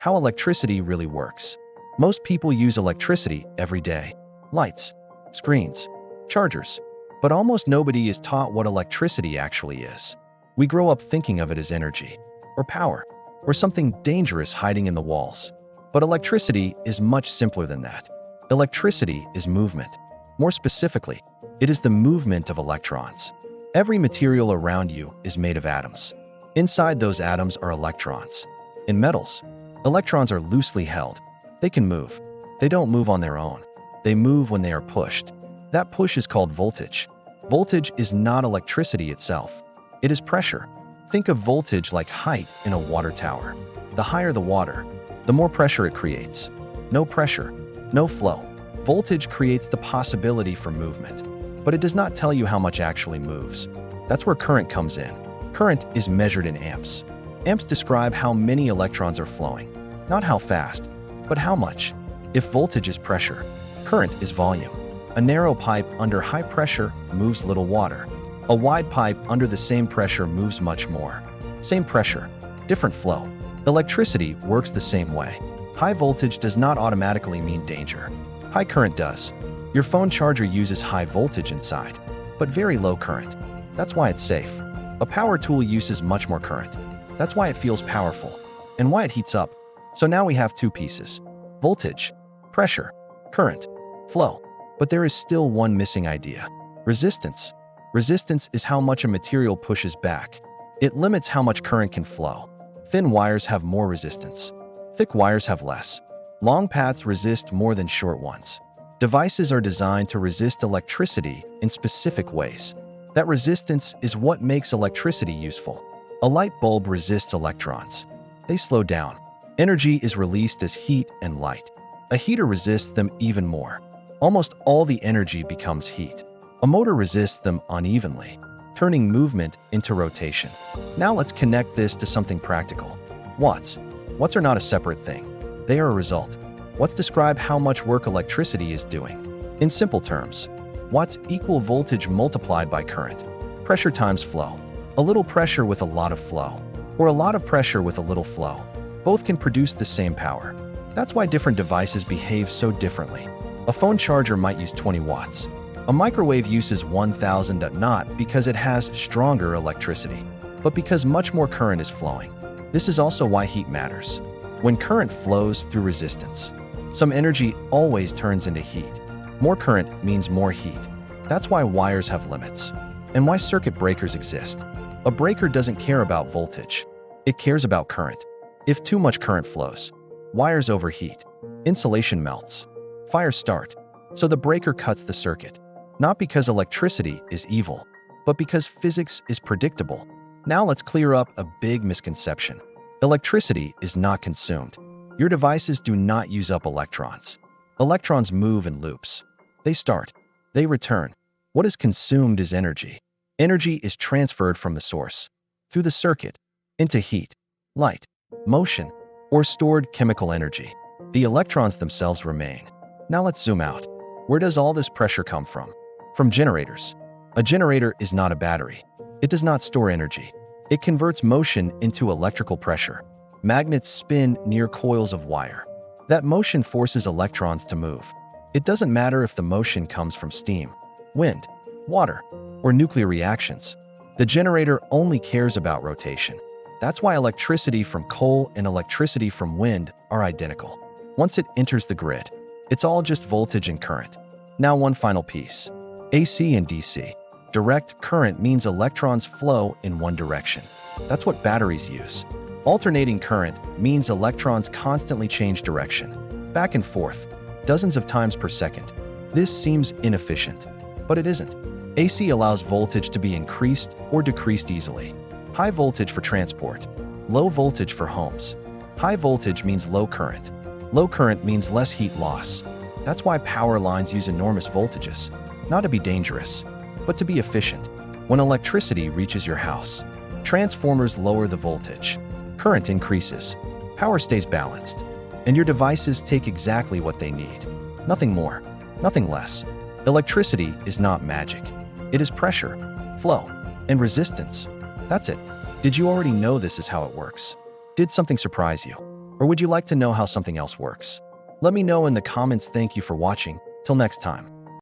How electricity really works. Most people use electricity every day. Lights, screens, chargers. But almost nobody is taught what electricity actually is. We grow up thinking of it as energy, or power, or something dangerous hiding in the walls. But electricity is much simpler than that. Electricity is movement. More specifically, it is the movement of electrons. Every material around you is made of atoms. Inside those atoms are electrons. In metals, electrons are loosely held. They can move. They don't move on their own. They move when they are pushed. That push is called voltage. Voltage is not electricity itself. It is pressure. Think of voltage like height in a water tower. The higher the water, the more pressure it creates. No pressure, no flow. Voltage creates the possibility for movement, but it does not tell you how much actually moves. That's where current comes in. Current is measured in amps. Amps describe how many electrons are flowing, not how fast, but how much. If voltage is pressure, current is volume. A narrow pipe under high pressure moves little water. A wide pipe under the same pressure moves much more. Same pressure, different flow. Electricity works the same way. High voltage does not automatically mean danger. High current does. Your phone charger uses high voltage inside, but very low current. That's why it's safe. A power tool uses much more current. That's why it feels powerful, and why it heats up. So now we have two pieces: voltage, pressure, current, flow. But there is still one missing idea: resistance. Resistance is how much a material pushes back. It limits how much current can flow. Thin wires have more resistance. Thick wires have less. Long paths resist more than short ones. Devices are designed to resist electricity in specific ways. That resistance is what makes electricity useful. A light bulb resists electrons. They slow down. Energy is released as heat and light. A heater resists them even more. Almost all the energy becomes heat. A motor resists them unevenly, turning movement into rotation. Now let's connect this to something practical. Watts. Watts are not a separate thing. They are a result. Watts describe how much work electricity is doing. In simple terms, watts equal voltage multiplied by current. Pressure times flow. A little pressure with a lot of flow, or a lot of pressure with a little flow. Both can produce the same power. That's why different devices behave so differently. A phone charger might use 20 watts. A microwave uses 1,000, not because it has stronger electricity, but because much more current is flowing. This is also why heat matters. When current flows through resistance, some energy always turns into heat. More current means more heat. That's why wires have limits, and why circuit breakers exist. A breaker doesn't care about voltage. It cares about current. If too much current flows, wires overheat, insulation melts, fires start. So the breaker cuts the circuit. Not because electricity is evil, but because physics is predictable. Now let's clear up a big misconception. Electricity is not consumed. Your devices do not use up electrons. Electrons move in loops. They start. They return. What is consumed is energy. Energy is transferred from the source, through the circuit, into heat, light, motion, or stored chemical energy. The electrons themselves remain. Now let's zoom out. Where does all this pressure come from? From generators. A generator is not a battery. It does not store energy. It converts motion into electrical pressure. Magnets spin near coils of wire. That motion forces electrons to move. It doesn't matter if the motion comes from steam, wind, water, or nuclear reactions. The generator only cares about rotation. That's why electricity from coal and electricity from wind are identical. Once it enters the grid, it's all just voltage and current. Now one final piece. AC and DC. Direct current means electrons flow in one direction. That's what batteries use. Alternating current means electrons constantly change direction, back and forth, dozens of times per second. This seems inefficient, but it isn't. AC allows voltage to be increased or decreased easily. High voltage for transport, low voltage for homes. High voltage means low current. Low current means less heat loss. That's why power lines use enormous voltages, not to be dangerous, but to be efficient. When electricity reaches your house, transformers lower the voltage. Current increases. Power stays balanced. And your devices take exactly what they need. Nothing more, nothing less. Electricity is not magic. It is pressure, flow, and resistance. That's it. Did you already know this is how it works? Did something surprise you? Or would you like to know how something else works? Let me know in the comments. Thank you for watching. Till next time.